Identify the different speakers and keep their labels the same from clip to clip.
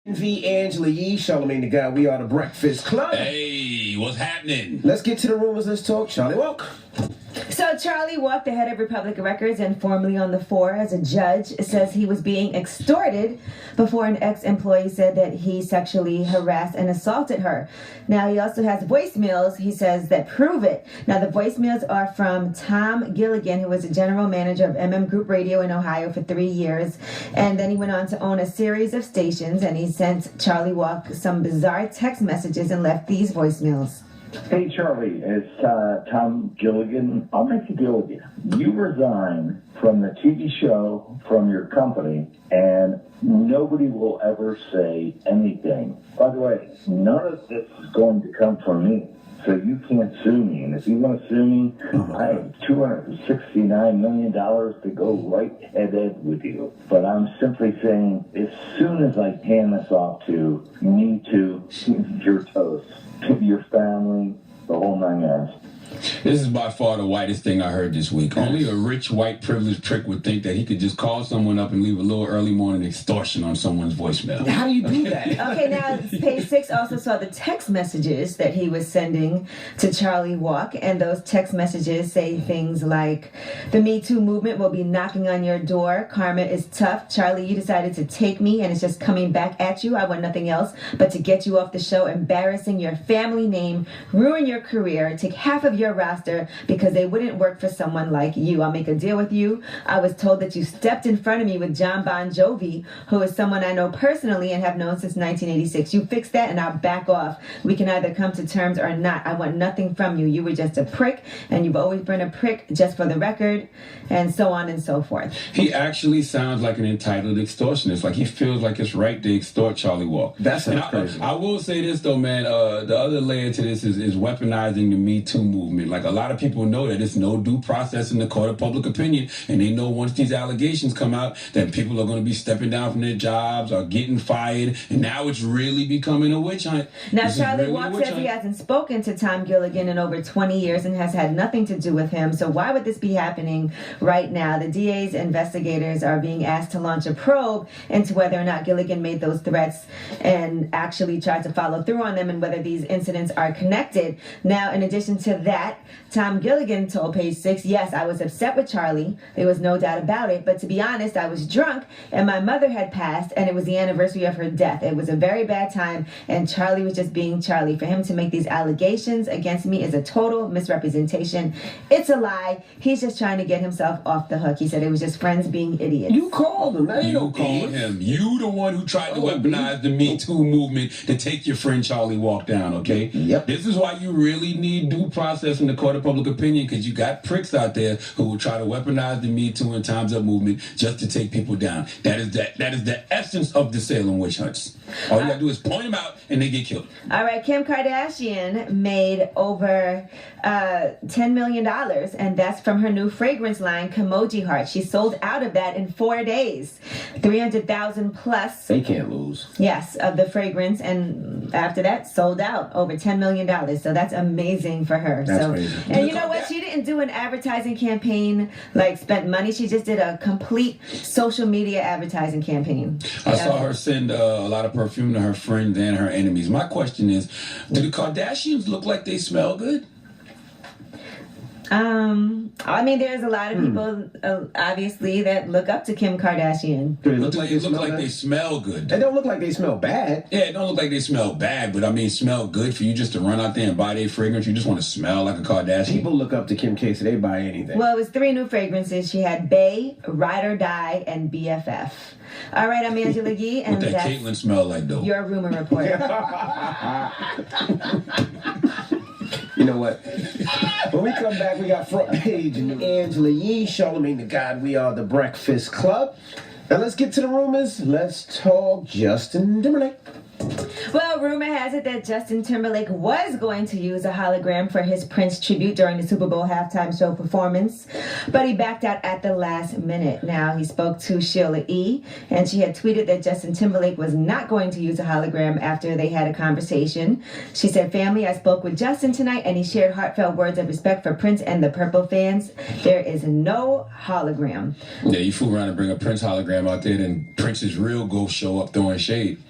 Speaker 1: V. Angela Yee, Charlamagne the God. We are the Breakfast Club.
Speaker 2: Hey, what's happening?
Speaker 1: Let's get to the rumors. Let's talk. Charlie Walk.
Speaker 3: So Charlie Walk, the head of Republic Records and formerly on the 4 as a judge, says he was being extorted before an ex-employee said that he sexually harassed and assaulted her. Now he also has voicemails, he says, that prove it. Now the voicemails are from Tom Gilligan, who was the general manager of Group Radio in Ohio for 3 years. And then he went on to own a series of stations, and he sent Charlie Walk some bizarre text messages and left these voicemails.
Speaker 4: Hey, Charlie, it's Tom Gilligan. I'll make a deal with you. You resign from the TV show, from your company, and nobody will ever say anything. By the way, none of this is going to come from me, so you can't sue me. And if you want to sue me, I have $269 million to go right head-to-head with you. But I'm simply saying, as soon as I hand this off to me, to your toast, to your family, the whole 9 yards.
Speaker 2: This is by far the whitest thing I heard this week. Only a rich, white, privileged prick would think that he could just call someone up and leave a little early morning extortion on someone's voicemail.
Speaker 1: How do you do that?
Speaker 3: Okay, now page 6 also saw the text messages that he was sending to Charlie Walk, and those text messages say things like, the Me Too movement will be knocking on your door. Karma is tough. Charlie, you decided to take me, and it's just coming back at you. I want nothing else but to get you off the show, embarrassing your family name, ruin your career, take half of your roster because they wouldn't work for someone like you. I'll make a deal with you. I was told that you stepped in front of me with John Bon Jovi, who is someone I know personally and have known since 1986. You fix that and I'll back off. We can either come to terms or not. I want nothing from you. You were just a prick, and you've always been a prick, just for the record, and so on and so forth.
Speaker 2: He actually sounds like an entitled extortionist. Like he feels like it's right to extort Charlie Walk.
Speaker 1: That sounds crazy.
Speaker 2: I will say this though, man. The other layer to this is weaponizing the Me Too movement. Like a lot of people know that it's no due process in the court of public opinion, and they know once these allegations come out that people are going to be stepping down from their jobs or getting fired, and now it's really becoming a witch hunt.
Speaker 3: Now Charlie Walk says he hasn't spoken to Tom Gilligan in over 20 years and has had nothing to do with him. So why would this be happening right now? The DA's investigators are being asked to launch a probe into whether or not Gilligan made those threats and actually tried to follow through on them, and whether these incidents are connected. Now, in addition to that, Tom Gilligan told page 6, yes, I was upset with Charlie. There was no doubt about it. But to be honest, I was drunk and my mother had passed, and it was the anniversary of her death. It was a very bad time, and Charlie was just being Charlie. For him to make these allegations against me is a total misrepresentation. It's a lie. He's just trying to get himself off the hook. He said it was just friends being idiots.
Speaker 1: You called him.
Speaker 2: You called him. You the one who tried to weaponize the Me Too movement to take your friend Charlie Walk down, okay?
Speaker 1: Yep.
Speaker 2: This is why you really need due process in the court of public opinion, because you got pricks out there who will try to weaponize the Me Too and Time's Up movement just to take people down. That is the essence of the Salem witch hunts. All you gotta do is point them out and they get killed.
Speaker 3: All right, Kim Kardashian made over $10 million, and that's from her new fragrance line, Kimoji Heart. She sold out of that in 4 days. 300,000 plus.
Speaker 1: They can't lose.
Speaker 3: Yes, of the fragrance, and after that, sold out over $10 million. So that's amazing for her.
Speaker 1: That's crazy.
Speaker 3: And you know what? She didn't do an advertising campaign, like spent money. She just did a complete social media advertising campaign.
Speaker 2: I saw her send a lot of perfume to her friends and her enemies. My question is, do the Kardashians look like they smell good?
Speaker 3: I mean, there's a lot of people, obviously, that look up to Kim Kardashian.
Speaker 1: Do they
Speaker 2: Look like they smell good.
Speaker 1: They don't look like they smell bad.
Speaker 2: Yeah, it don't look like they smell bad, but I mean, smell good for you just to run out there and buy their fragrance. You just want to smell like a Kardashian.
Speaker 1: People look up to Kim K, so they buy anything.
Speaker 3: Well, it was 3 new fragrances. She had Bae, Ride or Die, and BFF. All right, I'm Angela Yee, and
Speaker 2: what that
Speaker 3: that's
Speaker 2: Caitlyn smell like, though?
Speaker 3: your rumor report.
Speaker 1: You know what? When we come back, we got front page and Angela Yee, Charlamagne the God. We are the Breakfast Club. Now let's get to the rumors. Let's talk Justin Timberlake.
Speaker 3: Well, rumor has it that Justin Timberlake was going to use a hologram for his Prince tribute during the Super Bowl halftime show performance, but he backed out at the last minute. Now, he spoke to Sheila E., and she had tweeted that Justin Timberlake was not going to use a hologram after they had a conversation. She said, "Family, I spoke with Justin tonight, and he shared heartfelt words of respect for Prince and the Purple fans. There is no hologram."
Speaker 2: Yeah, you fool around and bring a Prince hologram out there, then Prince's real ghost show up throwing shade.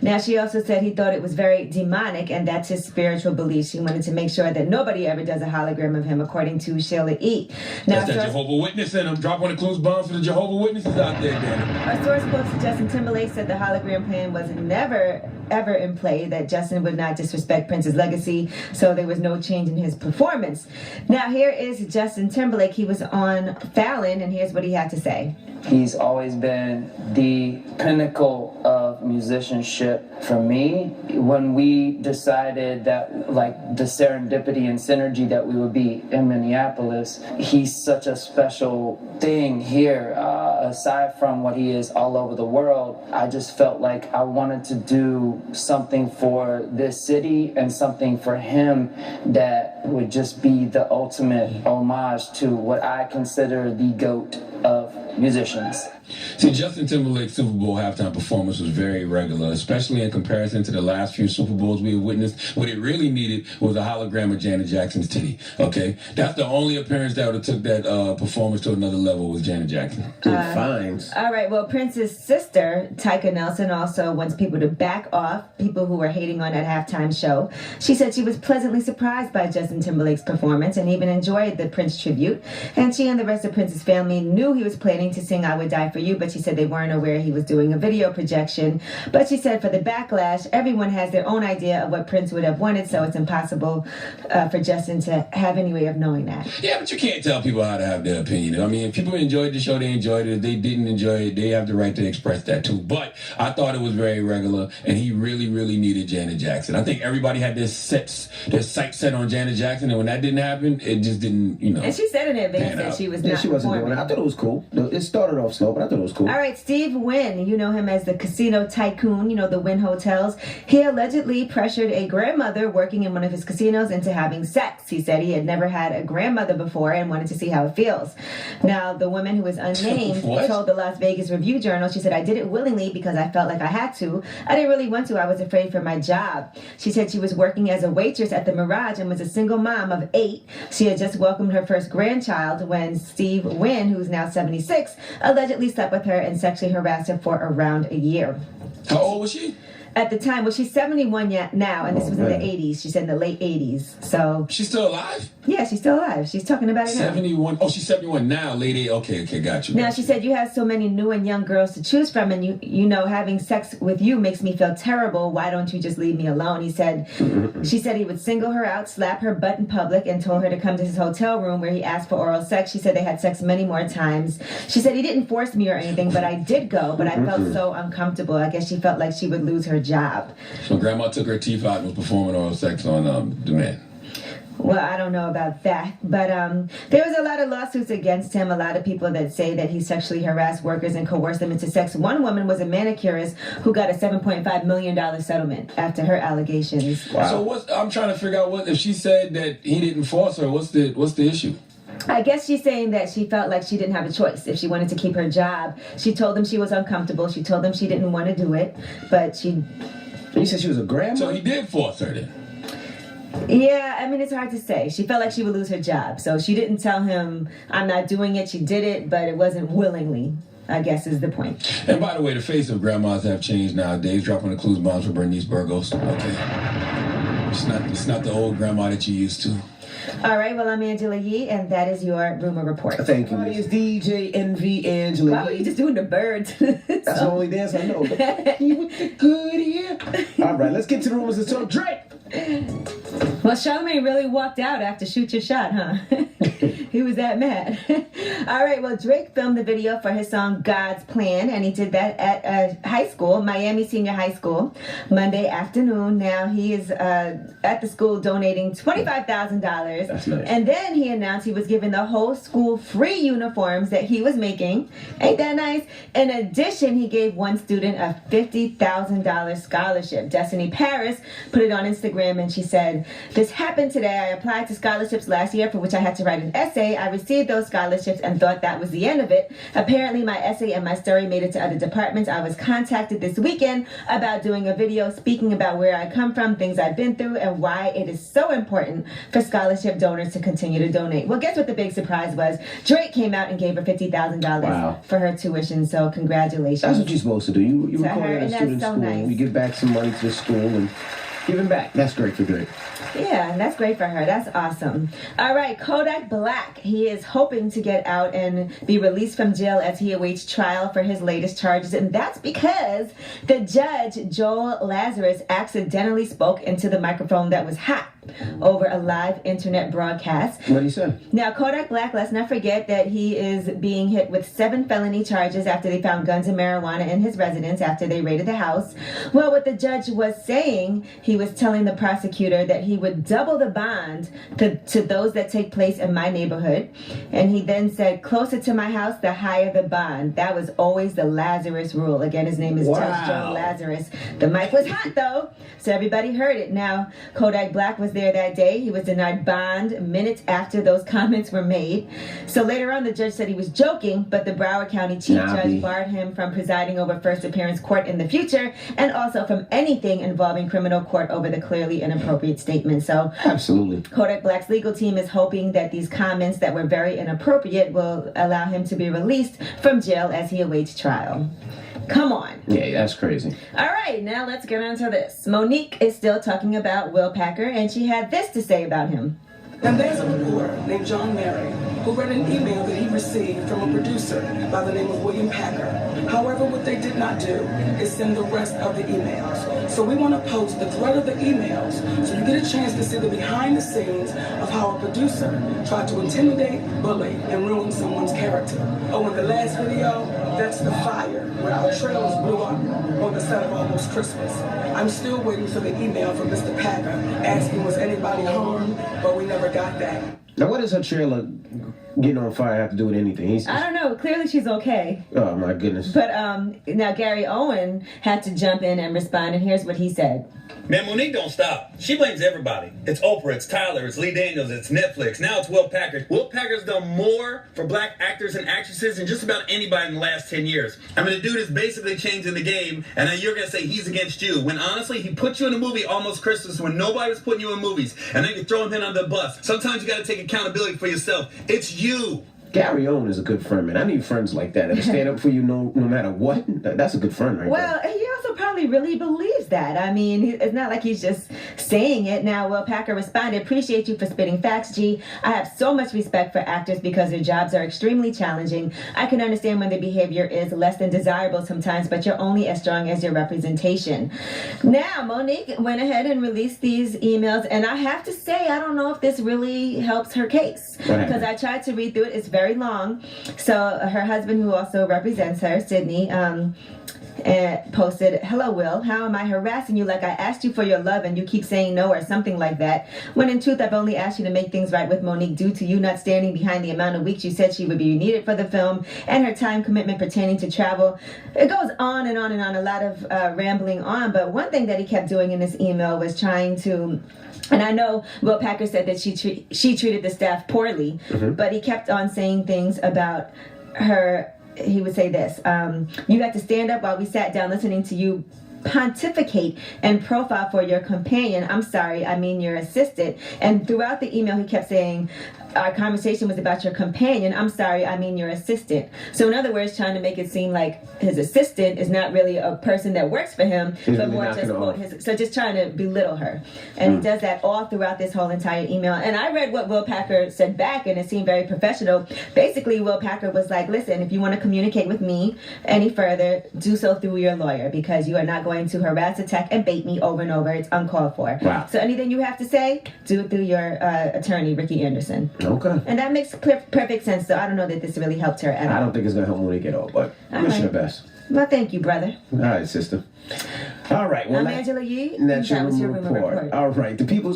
Speaker 3: Now, she also said he thought it was very demonic, and that's his spiritual belief. She wanted to make sure that nobody ever does a hologram of him, according to Sheila E. Now,
Speaker 2: That's that Jehovah Witness in him. Drop one of the clues bombs for the Jehovah Witnesses out there, Danny.
Speaker 3: a source close to Justin Timberlake said the hologram plan was never ever in play, that Justin would not disrespect Prince's legacy, so there was no change in his performance. Now, here is Justin Timberlake. He was on Fallon, and here's what he had to say.
Speaker 5: He's always been the pinnacle of musicianship for me. When we decided that, like, the serendipity and synergy that we would be in Minneapolis, he's such a special thing here. Aside from what he is all over the world, I just felt like I wanted to do something for this city and something for him that would just be the ultimate homage to what I consider the GOAT of musicians.
Speaker 2: See, Justin Timberlake's Super Bowl halftime performance was very regular, especially in comparison to the last few Super Bowls we have witnessed. What it really needed was a hologram of Janet Jackson's titty, okay? That's the only appearance that would have took that performance to another level was Janet Jackson.
Speaker 1: Fines.
Speaker 3: All right, well, Prince's sister, Tyka Nelson, also wants people to back off, people who were hating on that halftime show. She said she was pleasantly surprised by Justin Timberlake's performance and even enjoyed the Prince tribute. And she and the rest of Prince's family knew he was planning to sing I Would Die For You, but she said they weren't aware he was doing a video projection. But she said for the backlash, everyone has their own idea of what Prince would have wanted, so it's impossible for Justin to have any way of knowing that.
Speaker 2: Yeah, but you can't tell people how to have their opinion. I mean, if people enjoyed the show, they enjoyed it. If they didn't enjoy it, they have the right to express that too. But I thought it was very regular, and he really, really needed Janet Jackson. I think everybody had their sights set on Janet Jackson, and when that didn't happen, it just didn't,
Speaker 3: And she said in advance that she was not
Speaker 1: she wasn't doing it. I thought it was cool. It started off slow, but I thought it was cool.
Speaker 3: All right, Steve Wynn, you know him as the casino tycoon, the Wynn hotels. He allegedly pressured a grandmother working in one of his casinos into having sex. He said he had never had a grandmother before and wanted to see how it feels. Now, the woman who was unnamed told the Las Vegas Review-Journal, she said, I did it willingly because I felt like I had to. I didn't really want to. I was afraid for my job. She said she was working as a waitress at the Mirage and was a single mom of 8. She had just welcomed her first grandchild when Steve Wynn, who's now 76, allegedly slept with her and sexually harassed her for around a year.
Speaker 2: How old was she?
Speaker 3: At the time, well, she's 71 now, and this was in the 80s. She said in the late 80s. So
Speaker 2: She's still alive?
Speaker 3: yeah, she's still alive. She's talking about it now.
Speaker 2: 71. Oh, she's 71 now, lady. Okay, got you.
Speaker 3: Now, she said, you have so many new and young girls to choose from, and you know, having sex with you makes me feel terrible. Why don't you just leave me alone? She said he would single her out, slap her butt in public, and told her to come to his hotel room where he asked for oral sex. She said they had sex many more times. She said he didn't force me or anything, but I did go, but I felt so uncomfortable. I guess she felt like she would lose her job.
Speaker 2: So grandma took her teeth out and was performing oral sex on the man.
Speaker 3: Well, I don't know about that, but there was a lot of lawsuits against him. A lot of people that say that he sexually harassed workers and coerced them into sex. One woman was a manicurist who got a $7.5 million settlement after her allegations.
Speaker 2: Wow. So I'm trying to figure out what if she said that he didn't force her. What's the issue?
Speaker 3: I guess she's saying that she felt like she didn't have a choice if she wanted to keep her job. She told him she was uncomfortable. She told him she didn't want to do it, but she...
Speaker 1: You said she was a grandma?
Speaker 2: So he did force her then?
Speaker 3: Yeah, I mean, it's hard to say. She felt like she would lose her job. So she didn't tell him, I'm not doing it. She did it, but it wasn't willingly, I guess is the point.
Speaker 2: And by the way, the face of grandmas have changed nowadays. Dropping the clues bombs for Bernice Burgos. Okay. It's not the old grandma that you used to.
Speaker 3: All right, well, I'm Angela Yee, and that is your rumor report.
Speaker 1: Thank you. It's DJ NV Angela.
Speaker 3: Why were you just doing the birds?
Speaker 1: That's the only dance I know. You with the good here. All right, let's get to the rumors and talk Drake.
Speaker 3: Well, Charlamagne really walked out after Shoot Your Shot, huh? He was that mad. All right, well, Drake filmed the video for his song God's Plan, and he did that at high school, Miami Senior High School, Monday afternoon. Now, he is at the school donating $25,000.
Speaker 1: That's nice.
Speaker 3: And then he announced he was giving the whole school free uniforms that he was making. Ain't that nice? In addition, he gave one student a $50,000 scholarship. Destiny Paris put it on Instagram, and she said, this happened today. I applied to scholarships last year for which I had to write an essay. I received those scholarships scholarships and thought that was the end of it. Apparently, my essay and my story made it to other departments. I was contacted this weekend about doing a video speaking about where I come from, things I've been through, and why it is so important for scholarship donors to continue to donate. Well, guess what the big surprise was? Drake came out and gave her $50,000 for her tuition, so congratulations.
Speaker 1: That's what you're supposed to do. You
Speaker 3: To
Speaker 1: record
Speaker 3: her,
Speaker 1: at a
Speaker 3: and that's
Speaker 1: student
Speaker 3: so
Speaker 1: school,
Speaker 3: nice.
Speaker 1: you give back some money to the school and give him back. That's great for Drake.
Speaker 3: Yeah, and that's great for her. That's awesome. All right, Kodak Black. He is hoping to get out and be released from jail as he awaits trial for his latest charges. And that's because the judge, Joel Lazarus, accidentally spoke into the microphone that was hot over a live internet broadcast.
Speaker 1: What did he say?
Speaker 3: Now, Kodak Black, let's not forget that he is being hit with 7 felony charges after they found guns and marijuana in his residence after they raided the house. Well, what the judge was saying, he was telling the prosecutor that he would double the bond to those that take place in my neighborhood. And he then said, closer to my house, the higher the bond. That was always the Lazarus rule. Again, his name is Judge Joel Lazarus. The mic was hot, though, so everybody heard it. Now, Kodak Black was there that day. He was denied bond minutes after those comments were made. So later on, the judge said he was joking, but the Broward County Chief Judge barred him from presiding over first appearance court in the future and also from anything involving criminal court over the clearly inappropriate statement. So
Speaker 1: absolutely,
Speaker 3: Kodak Black's legal team is hoping that these comments that were very inappropriate will allow him to be released from jail as he awaits trial. Come on.
Speaker 1: Yeah, that's crazy.
Speaker 3: All right, now let's get into this. Monique is still talking about Will Packer, and she had this to say about him.
Speaker 6: And there's a reporter named John Mary who read an email that he received from a producer by the name of William Packer. However, what they did not do is send the rest of the emails. So we want to post the thread of the emails so you get a chance to see the behind the scenes of how a producer tried to intimidate, bully, and ruin someone's character. Oh, in the last video, that's the fire where our trailers blew up on the set of Almost Christmas. I'm still waiting for the email from Mr. Packer asking was anybody harmed, but we never got that.
Speaker 1: Now, what does her trailer getting on fire have to do with anything?
Speaker 3: I don't know. Clearly, she's okay.
Speaker 1: Oh, my goodness.
Speaker 3: But now Gary Owen had to jump in and respond, and here's what he said.
Speaker 7: Man, Monique don't stop. She blames everybody. It's Oprah, it's Tyler, it's Lee Daniels, it's Netflix. Now it's Will Packer. Will Packer's done more for black actors and actresses than just about anybody in the last 10 years. I mean, the dude is basically changing the game, and now you're going to say he's against you, when honestly, he put you in a movie Almost Christmas when nobody was putting you in movies, and then you throw him in under the bus. Sometimes you got to take accountability for yourself. It's you.
Speaker 1: Gary Owen is a good friend, man. I need friends like that that'll stand up for you no matter what. That's a good friend right
Speaker 3: well,
Speaker 1: there.
Speaker 3: He also probably really believes that. I mean, it's not like he's just saying it. Now, Will Packer responded, appreciate you for spitting facts, G. I have so much respect for actors because their jobs are extremely challenging. I can understand when their behavior is less than desirable sometimes, but you're only as strong as your representation. Now, Monique went ahead and released these emails, and I have to say, I don't know if this really helps her case. Because I tried to read through it. It's very long. So her husband, who also represents her, Sydney, posted, hello, Will. How am I harassing you like I asked you for your love and you keep saying no or something like that? When in truth, I've only asked you to make things right with Monique due to you not standing behind the amount of weeks you said she would be needed for the film and her time commitment pertaining to travel. It goes on and on and on, a lot of rambling on. But one thing that he kept doing in this email was trying to... And I know Will Packer said that she treated the staff poorly, but he kept on saying things about her. He would say this, you had to stand up while we sat down listening to you pontificate and profile for your companion. I'm sorry, I mean your assistant. And throughout the email, he kept saying, our conversation was about your companion. I'm sorry, I mean your assistant. So in other words, trying to make it seem like his assistant is not really a person that works for him, but more just quote his. So just trying to belittle her. And he does that all throughout this whole entire email. And I read what Will Packer said back, and it seemed very professional. Basically, Will Packer was like, listen, if you want to communicate with me any further, do so through your lawyer, because you are not going to harass, attack, and bait me over and over. It's uncalled for.
Speaker 1: Wow.
Speaker 3: So anything you have to say, do it through your attorney, Ricky Anderson.
Speaker 1: Okay.
Speaker 3: And that makes perfect sense. So I don't know that this really helped her at all.
Speaker 1: I don't think it's going to help Monique at all, but wish her the best.
Speaker 3: Well, thank you, brother.
Speaker 1: All right, sister. All right. Well,
Speaker 3: I'm Angela Yee.
Speaker 1: That's
Speaker 3: That
Speaker 1: your
Speaker 3: was
Speaker 1: rumor report. All right. The People's